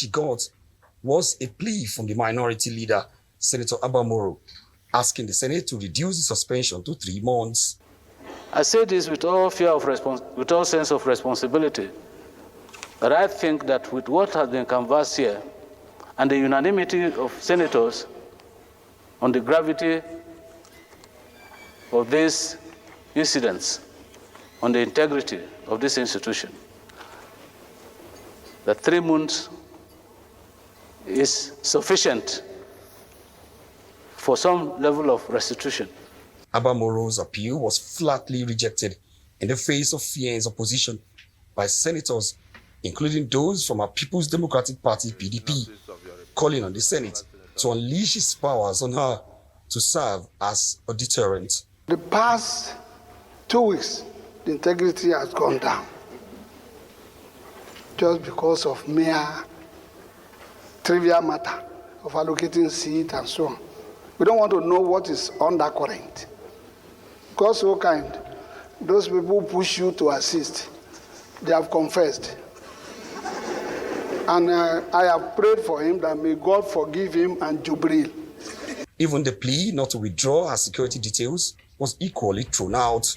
she got was a plea from the minority leader, Senator Abamoro, asking the Senate to reduce the suspension to 3 months. I say this with all with all sense of responsibility. But I think that with what has been canvassed here and the unanimity of senators on the gravity of these incidents, on the integrity of this institution, that 3 months is sufficient for some level of restitution. Abamoro's appeal was flatly rejected in the face of fierce opposition by senators, including those from our People's Democratic Party, PDP, calling on the Senate to unleash its powers on her to serve as a deterrent. The past 2 weeks, the integrity has gone down just because of mere trivial matter of allocating seat and so on. We don't want to know what is undercurrent. God so kind, those people who push you to assist, they have confessed. And I have prayed for him that may God forgive him and jubril. Even the plea not to withdraw her security details was equally thrown out.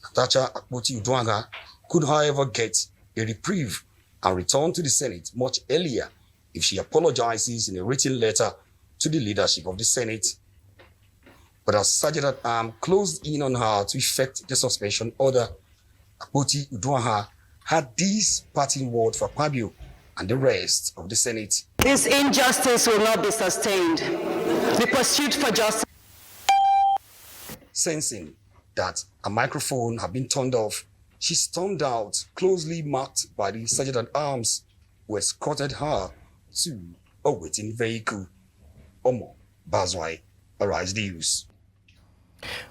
Natasha Akpabio could, however, get a reprieve and return to the Senate much earlier if she apologizes in a written letter to the leadership of the Senate. But as Sergeant-at-Arms closed in on her to effect the suspension order, Akpabio had this parting word for Akpabio and the rest of the Senate. This injustice will not be sustained. The pursuit for justice. Sensing that a microphone had been turned off, she stormed out, closely marked by the Sergeant-at-Arms, who escorted her to a waiting vehicle. Omo Bazwai, Arise News.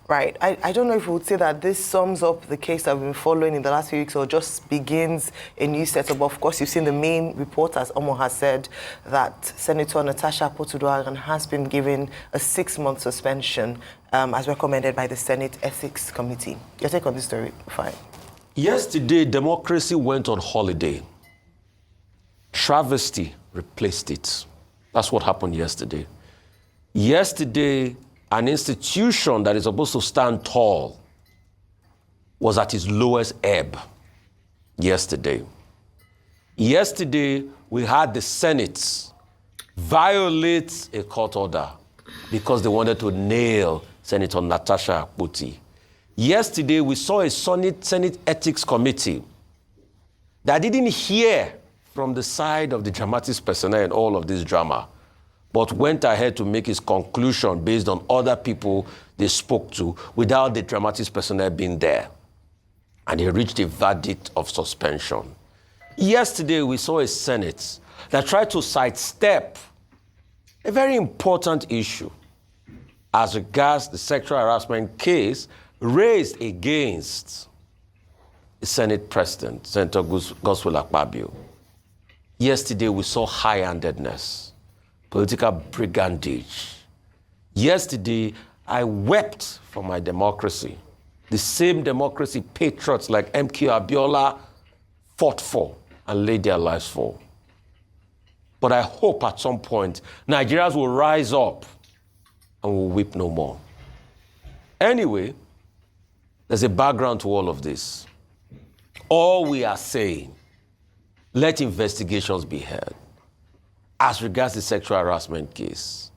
Right. I don't know if we would say that this sums up the case that we've been following in the last few weeks or just begins a new setup. Of course, you've seen the main report, as Omo has said, that Senator Natasha Akpabio has been given a 6-month suspension as recommended by the Senate Ethics Committee. Your take on this story, Rufai? Yesterday, democracy went on holiday. Travesty replaced it. That's what happened yesterday. Yesterday, an institution that is supposed to stand tall was at its lowest ebb yesterday. Yesterday, we had the Senate violate a court order because they wanted to nail Senator Natasha Akpabio. Yesterday, we saw a Senate Ethics Committee that didn't hear from the side of the dramatis personae and all of this drama, but went ahead to make his conclusion based on other people they spoke to without the dramatis personae being there. And he reached a verdict of suspension. Yesterday, we saw a Senate that tried to sidestep a very important issue as regards the sexual harassment case raised against the Senate President, Senator Godswill Akpabio. Yesterday, we saw high-handedness, political brigandage. Yesterday, I wept for my democracy. The same democracy patriots like M.K. Abiola fought for and laid their lives for. But I hope at some point, Nigerians will rise up and will weep no more. Anyway, there's a background to all of this. All we are saying, let investigations be held as regards the sexual harassment case.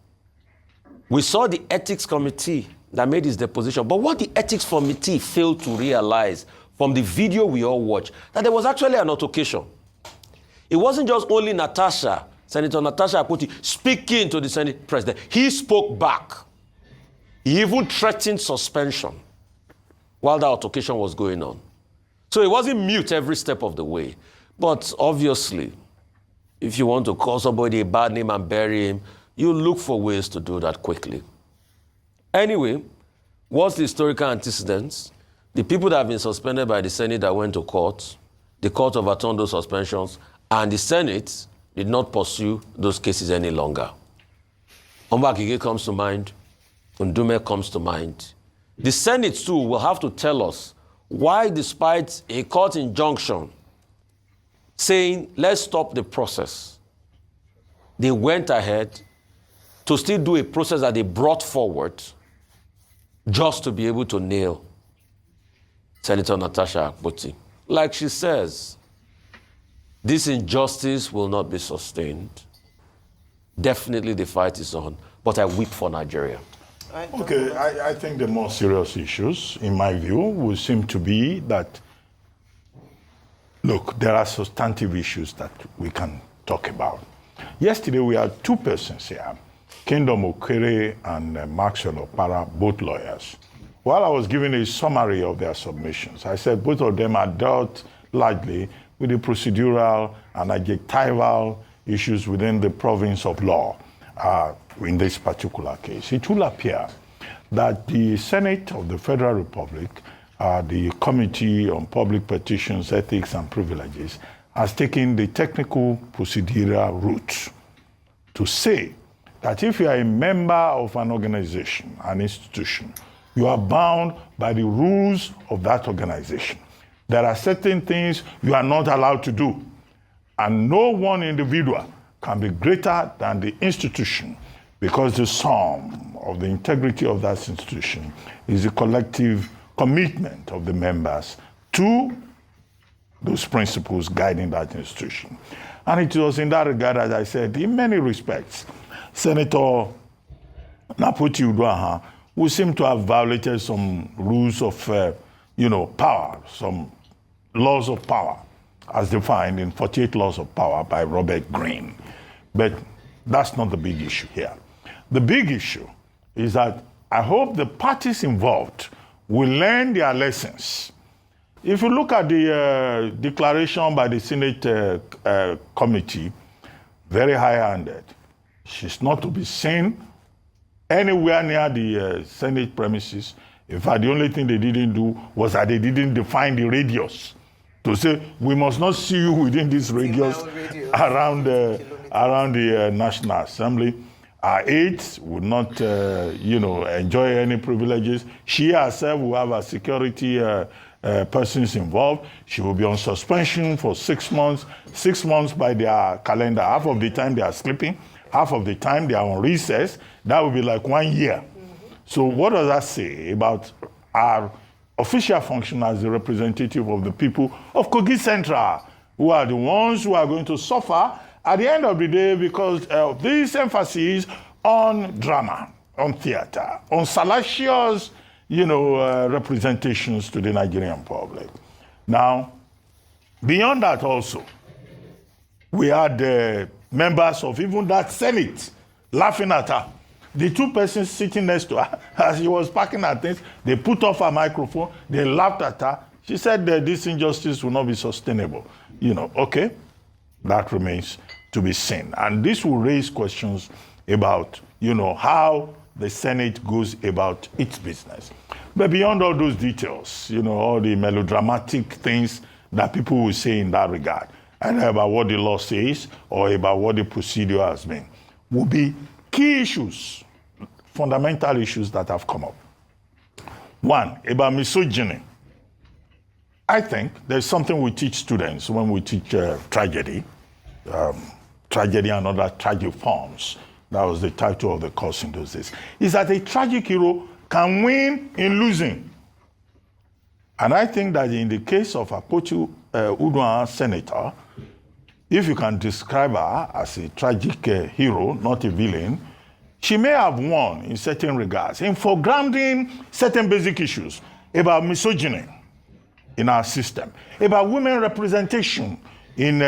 We saw the ethics committee that made its deposition, but what the ethics committee failed to realize from the video we all watched, that there was actually an altercation. It wasn't just only Senator Natasha Akpabio speaking to the Senate President. He spoke back. He even threatened suspension while the altercation was going on. So it wasn't mute every step of the way. But obviously, if you want to call somebody a bad name and bury him, you look for ways to do that quickly. Anyway, what's the historical antecedents? The people that have been suspended by the Senate that went to court, the court overturned those suspensions, and the Senate did not pursue those cases any longer. Ombakige comes to mind. Ndume comes to mind. The Senate, too, will have to tell us why, despite a court injunction saying, let's stop the process, they went ahead to still do a process that they brought forward just to be able to nail Senator Natasha Akpoti. Like she says, this injustice will not be sustained. Definitely the fight is on, but I weep for Nigeria. Okay, I think the more serious issues, in my view, will seem to be that, look, there are substantive issues that we can talk about. Yesterday, we had two persons here, Kingdom Okere and Maxwell Opara, both lawyers. While I was giving a summary of their submissions, I said both of them are dealt largely with the procedural and adjectival issues within the province of law in this particular case. It will appear that the Senate of the Federal Republic, the Committee on Public Petitions, Ethics and Privileges, has taken the technical procedural route to say that if you are a member of an organization, an institution, you are bound by the rules of that organization. There are certain things you are not allowed to do, and no one individual can be greater than the institution, because the sum of the integrity of that institution is the collective commitment of the members to those principles guiding that institution. And it was in that regard, as I said, in many respects, Senator Napoti Uduaghan would seem to have violated some rules of, power, some laws of power, as defined in 48 Laws of Power by Robert Greene. But that's not the big issue here. The big issue is that I hope the parties involved will learn their lessons. If you look at the declaration by the Senate committee, very high-handed. She's not to be seen anywhere near the Senate premises. In fact, the only thing they didn't do was that they didn't define the radius to say, we must not see you within this radius around the National Assembly. Our aides would not, enjoy any privileges. She herself will have a security persons involved. She will be on suspension for 6 months. 6 months by their calendar. Half of the time they are sleeping. Half of the time they are on recess. That would be like 1 year. So what does that say about our official function as the representative of the people of Kogi Central, who are the ones who are going to suffer at the end of the day because of this emphasis on drama, on theater, on salacious, representations to the Nigerian public. Now, beyond that also, we had members of even that Senate laughing at her. The two persons sitting next to her, as she was packing her things, they put off her microphone, they laughed at her. She said that this injustice will not be sustainable. Okay, that remains to be seen. And this will raise questions about, how the Senate goes about its business. But beyond all those details, all the melodramatic things that people will say in that regard, and about what the law says or about what the procedure has been, will be key issues, fundamental issues that have come up. One, about misogyny. I think there's something we teach students when we teach tragedy and other tragic forms. That was the title of the course in those days. Is that a tragic hero can win in losing. And I think that in the case of Akpoti Uduaghan, senator, if you can describe her as a tragic hero, not a villain, she may have won in certain regards, in foregrounding certain basic issues about misogyny in our system, about women representation in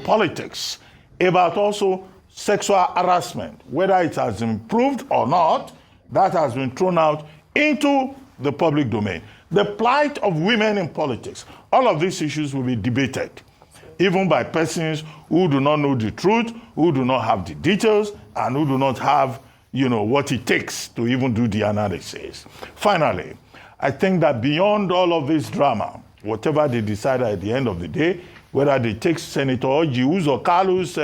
politics, about also sexual harassment, whether it has improved or not, that has been thrown out into the public domain. The plight of women in politics, all of these issues will be debated, even by persons who do not know the truth, who do not have the details, and who do not have, what it takes to even do the analysis. Finally, I think that beyond all of this drama, whatever they decide at the end of the day, whether they take Senator Ojiu's or Kalu's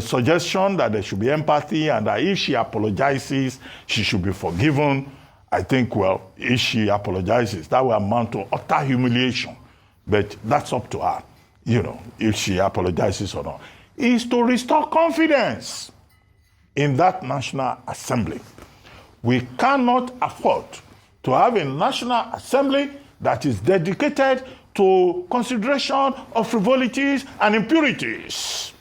suggestion that there should be empathy and that if she apologizes, she should be forgiven, I think, if she apologizes, that will amount to utter humiliation. But that's up to her, if she apologizes or not. is to restore confidence in that National Assembly. We cannot afford to have a National Assembly that is dedicated to consideration of frivolities and impurities.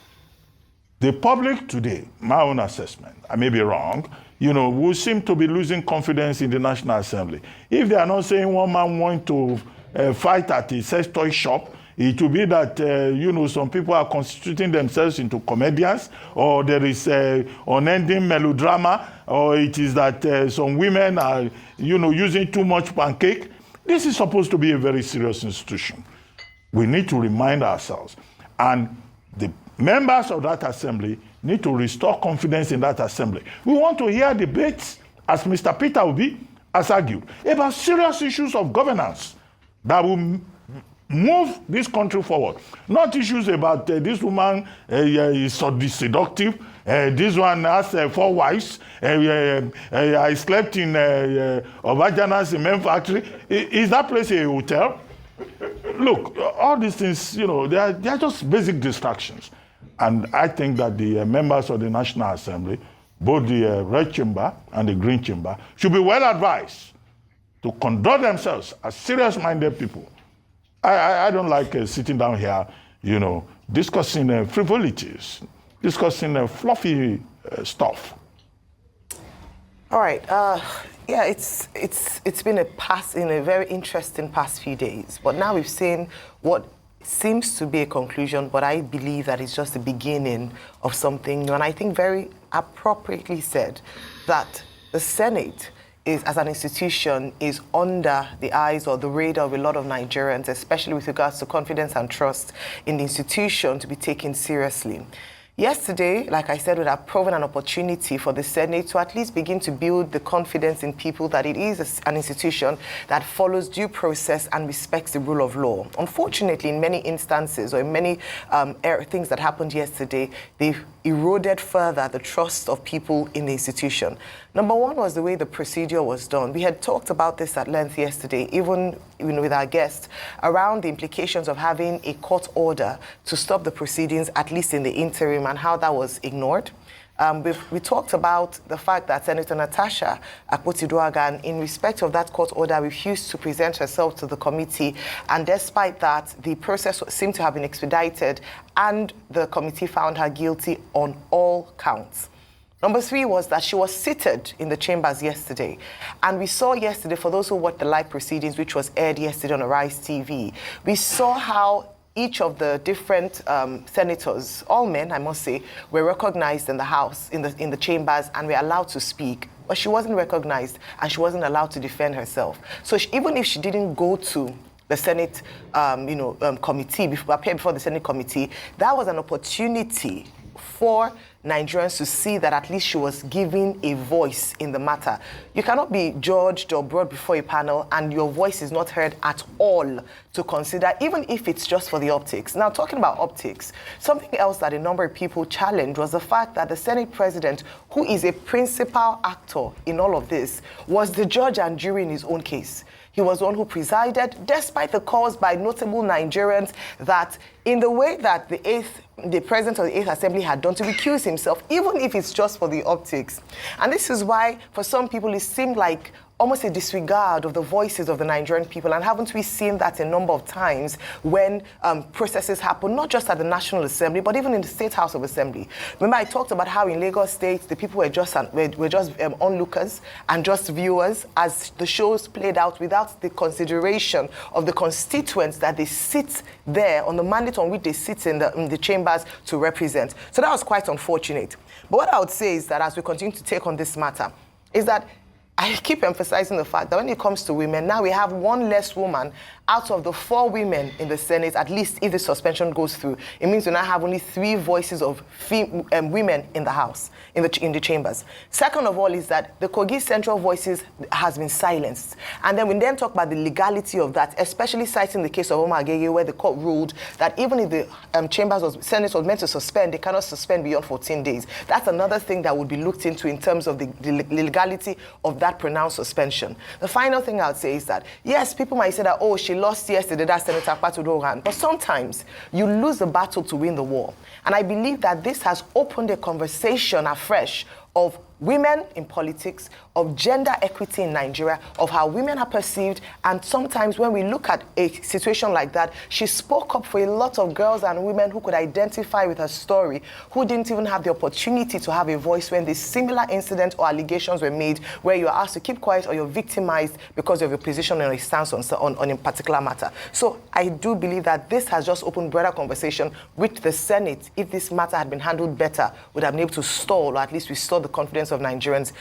The public today, my own assessment, I may be wrong, will seem to be losing confidence in the National Assembly. If they are not saying one man wants to fight at a sex toy shop, it will be that, some people are constituting themselves into comedians, or there is unending melodrama, or it is that some women are, using too much pancake. This is supposed to be a very serious institution. We need to remind ourselves. And the members of that assembly need to restore confidence in that assembly. We want to hear debates, as Mr. Peter Obi has argued, about serious issues of governance that will move this country forward. Not issues about this woman is seductive, this one has 4 wives, I slept in Obajana's cement factory. Is that place a hotel? Look, all these things, they are just basic distractions. And I think that the members of the National Assembly, both the Red Chamber and the Green Chamber, should be well advised to conduct themselves as serious-minded people. I don't like sitting down here, discussing frivolities, discussing fluffy stuff. All right. Yeah, it's been a very interesting past few days. But now we've seen what seems to be a conclusion, but I believe that it's just the beginning of something new. And I think very appropriately said that the Senate as an institution is under the eyes or the radar of a lot of Nigerians, especially with regards to confidence and trust in the institution to be taken seriously. Yesterday, like I said, would have proven an opportunity for the Senate to at least begin to build the confidence in people that it is an institution that follows due process and respects the rule of law. Unfortunately, in many instances or in many things that happened yesterday, they've eroded further the trust of people in the institution. Number one was the way the procedure was done. We had talked about this at length yesterday, even with our guests, around the implications of having a court order to stop the proceedings, at least in the interim, and how that was ignored. We talked about the fact that Senator Natasha Akpoti-Uduaghan, in respect of that court order, refused to present herself to the committee, and despite that, the process seemed to have been expedited, and the committee found her guilty on all counts. Number 3 was that she was seated in the chambers yesterday. And we saw yesterday, for those who watched the live proceedings, which was aired yesterday on Arise TV, we saw how each of the different senators, all men, I must say, were recognized in the House, in the chambers, and were allowed to speak. But she wasn't recognized, and she wasn't allowed to defend herself. So even if she didn't go to the Senate committee, appear before the Senate committee, that was an opportunity for Nigerians to see that at least she was giving a voice in the matter. You cannot be judged or brought before a panel and your voice is not heard at all to consider, even if it's just for the optics. Now, talking about optics, something else that a number of people challenged was the fact that the Senate president, who is a principal actor in all of this, was the judge and jury in his own case. He was the one who presided, despite the calls by notable Nigerians that in the way that the president of the 8th Assembly had done to recuse himself, even if it's just for the optics. And this is why, for some people, it seemed like almost a disregard of the voices of the Nigerian people. And haven't we seen that a number of times when processes happen, not just at the National Assembly, but even in the State House of Assembly? Remember, I talked about how in Lagos State, the people were just onlookers and just viewers as the shows played out without the consideration of the constituents that they sit there on the mandate on which they sit in the chambers to represent. So that was quite unfortunate. But what I would say is that as we continue to take on this matter, is that I keep emphasizing the fact that when it comes to women, now we have one less woman out of the 4 women in the Senate, at least if the suspension goes through. It means we now have only 3 voices of women in the House, in the chambers. Second of all is that the Kogi Central Voices has been silenced. And then we then talk about the legality of that, especially citing the case of Omar Agege, where the court ruled that even if the Senate was meant to suspend, they cannot suspend beyond 14 days. That's another thing that would be looked into in terms of the legality of that that pronounced suspension. The final thing I'll say is that, yes, people might say that, oh, she lost yesterday, that's Senator Akpabio Rohan. But sometimes you lose the battle to win the war. And I believe that this has opened a conversation afresh of women in politics, of gender equity in Nigeria, of how women are perceived. And sometimes when we look at a situation like that, she spoke up for a lot of girls and women who could identify with her story, who didn't even have the opportunity to have a voice when this similar incident or allegations were made, where you're asked to keep quiet or you're victimized because of your position or your stance on a particular matter. So I do believe that this has just opened broader conversation with the Senate. If this matter had been handled better, would have been able to stall or at least restore the confidence of Nigerians